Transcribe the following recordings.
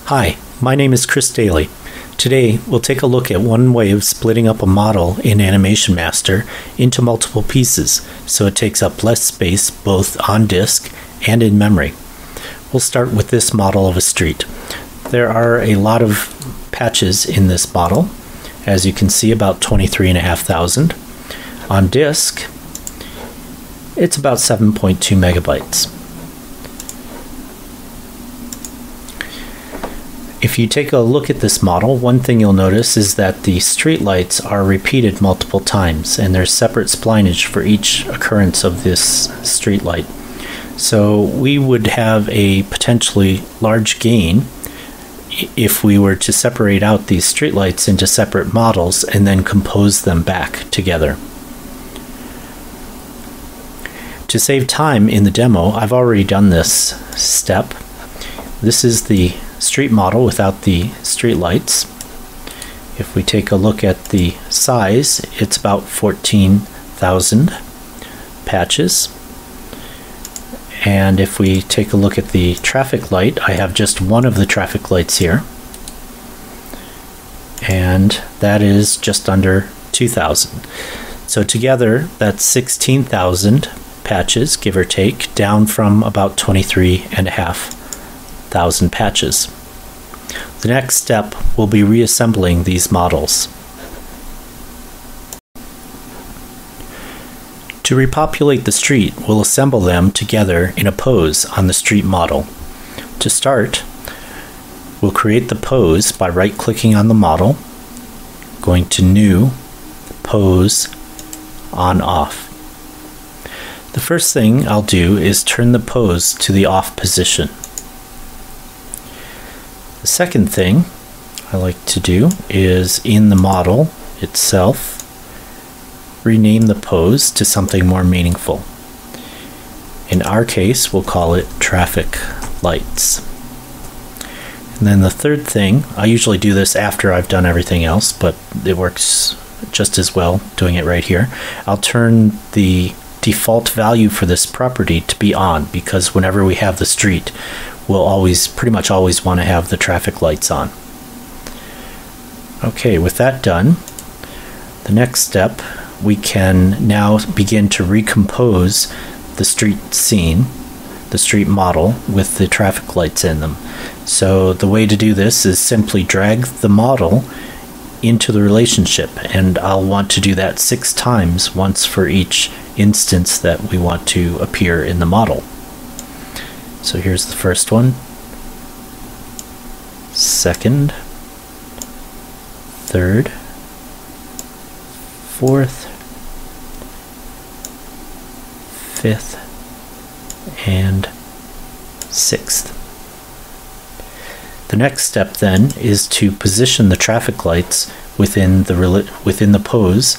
Hi, my name is Chris Daly. Today we'll take a look at one way of splitting up a model in Animation Master into multiple pieces so it takes up less space both on disk and in memory. We'll start with this model of a street. There are a lot of patches in this model. As you can see, about 23,500. On disk, it's about 7.2 megabytes. If you take a look at this model, one thing you'll notice is that the streetlights are repeated multiple times, and there's separate splinage for each occurrence of this streetlight. So we would have a potentially large gain if we were to separate out these streetlights into separate models and then compose them back together. To save time in the demo, I've already done this step. This is the street model without the street lights. If we take a look at the size, it's about 14,000 patches. And if we take a look at the traffic light, I have just one of the traffic lights here, and that is just under 2,000. So together that's 16,000 patches, give or take, down from about 23,500 patches. The next step will be reassembling these models. To repopulate the street, we'll assemble them together in a pose on the street model. To start, we'll create the pose by right-clicking on the model, going to New, Pose, On Off. The first thing I'll do is turn the pose to the off position. The second thing I like to do is, in the model itself, rename the pose to something more meaningful. In our case, we'll call it traffic lights. And then the third thing, I usually do this after I've done everything else, but it works just as well doing it right here. I'll turn the default value for this property to be on, because whenever we have the street, we'll pretty much always want to have the traffic lights on. Okay, with that done, the next step, we can now begin to recompose the street scene, the street model, with the traffic lights in them. So the way to do this is simply drag the model into the relationship, and I'll want to do that 6 times, once for each instance that we want to appear in the model. So here's the first one, second, third, fourth, fifth, and sixth. The next step then is to position the traffic lights within the pose,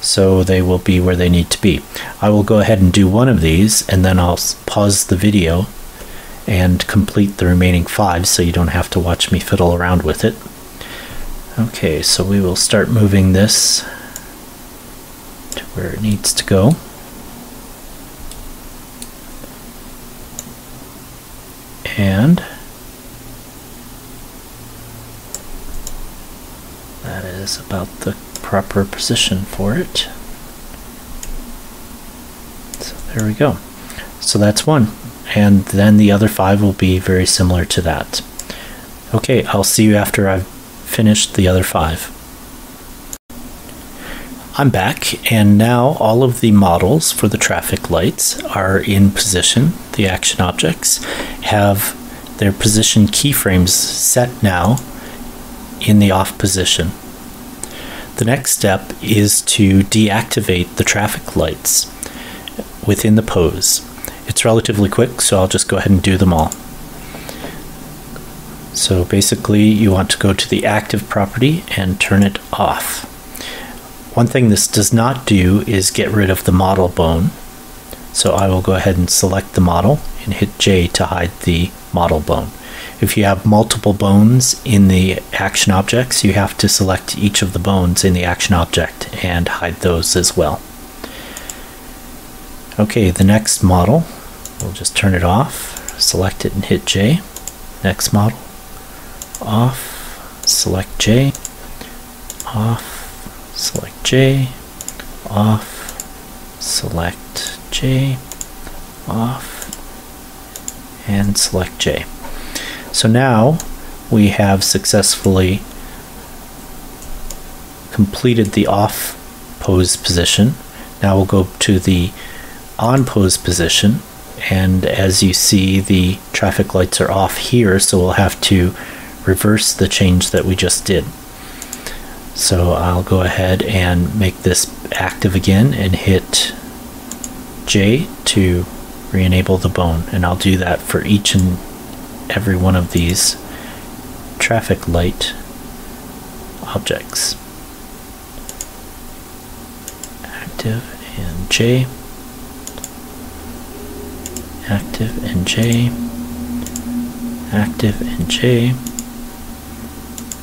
so they will be where they need to be. I will go ahead and do one of these, and then I'll pause the video and complete the remaining 5 so you don't have to watch me fiddle around with it. Okay, so we will start moving this to where it needs to go. And that is about the proper position for it. So there we go. So that's one. And then the other 5 will be very similar to that. Okay, I'll see you after I've finished the other 5. I'm back, and now all of the models for the traffic lights are in position. The action objects have their position keyframes set now in the off position. The next step is to deactivate the traffic lights within the pose. It's relatively quick, so I'll just go ahead and do them all. So basically, you want to go to the active property and turn it off. One thing this does not do is get rid of the model bone. So I will go ahead and select the model and hit J to hide the model bone. If you have multiple bones in the action objects, you have to select each of the bones in the action object and hide those as well. Okay, the next model, we'll just turn it off, select it and hit J. Next model, off, select J, off, select J, off, select J, off, and select J. So now we have successfully completed the off pose position. Now we'll go to the on pose position, and as you see, the traffic lights are off here, so we'll have to reverse the change that we just did. So I'll go ahead and make this active again and hit J to re-enable the bone, and I'll do that for each and every one of these traffic light objects. Active and J, active and J, active and J,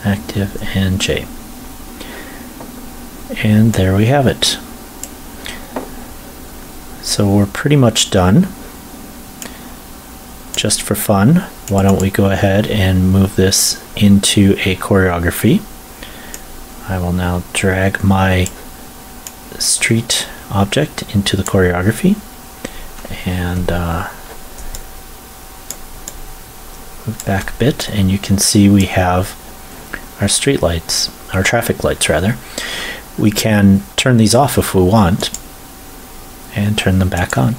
active and J. And there we have it. So we're pretty much done. Just for fun, why don't we go ahead and move this into a choreography. I will now drag my street object into the choreography and move back a bit, and you can see we have our street lights, our traffic lights rather. We can turn these off if we want and turn them back on.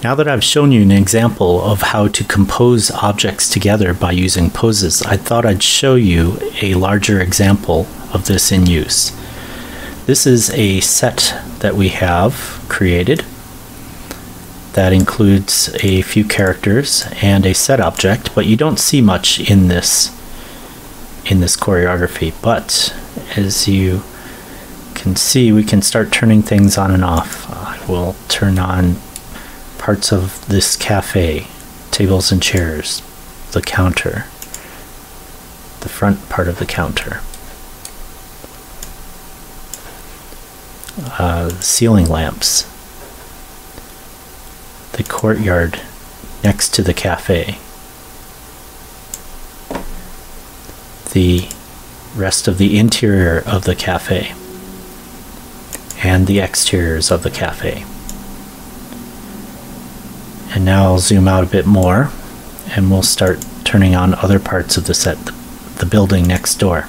Now that I've shown you an example of how to compose objects together by using poses, I thought I'd show you a larger example of this in use. This is a set that we have created that includes a few characters and a set object, but you don't see much in this choreography. But as you can see, we can start turning things on and off. I will turn on parts of this cafe, tables and chairs, the counter, the front part of the counter, ceiling lamps, the courtyard next to the cafe, the rest of the interior of the cafe, and the exteriors of the cafe. And now I'll zoom out a bit more and we'll start turning on other parts of the set, the building next door.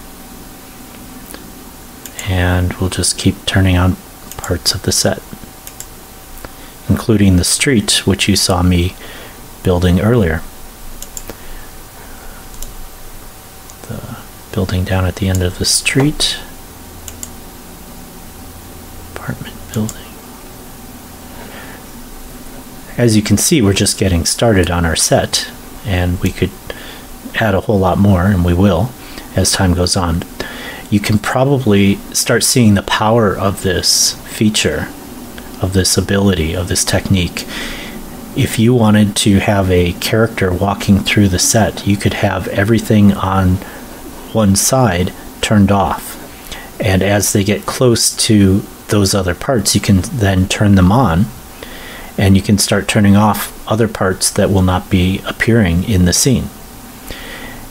And we'll just keep turning on parts of the set, including the street, which you saw me building earlier. The building down at the end of the street, apartment building. As you can see, we're just getting started on our set, and we could add a whole lot more, and we will as time goes on. You can probably start seeing the power of this feature, of this ability, of this technique. If you wanted to have a character walking through the set, you could have everything on one side turned off, and as they get close to those other parts, you can then turn them on, and you can start turning off other parts that will not be appearing in the scene.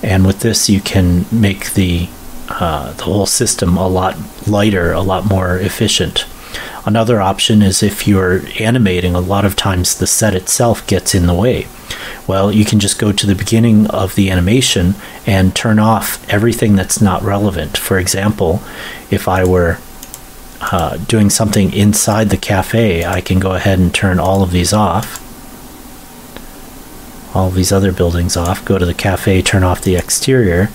And with this, you can make the whole system a lot lighter, a lot more efficient. Another option is if you're animating, a lot of times the set itself gets in the way. Well, you can just go to the beginning of the animation and turn off everything that's not relevant. For example, if I were doing something inside the cafe, I can go ahead and turn all of these off, all of these other buildings off, go to the cafe, turn off the exterior,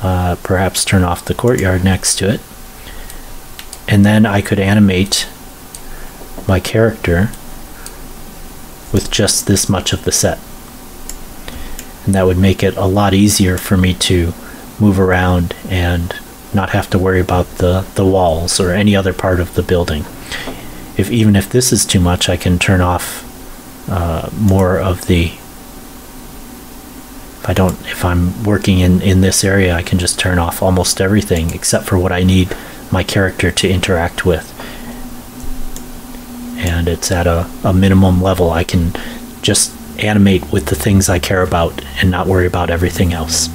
perhaps turn off the courtyard next to it, and then I could animate my character with just this much of the set. And that would make it a lot easier for me to move around and not have to worry about the walls or any other part of the building. Even if this is too much, I can turn off more of the, if I'm working in this area, I can just turn off almost everything except for what I need my character to interact with. And and it's at a minimum level. I can just animate with the things I care about and not worry about everything else.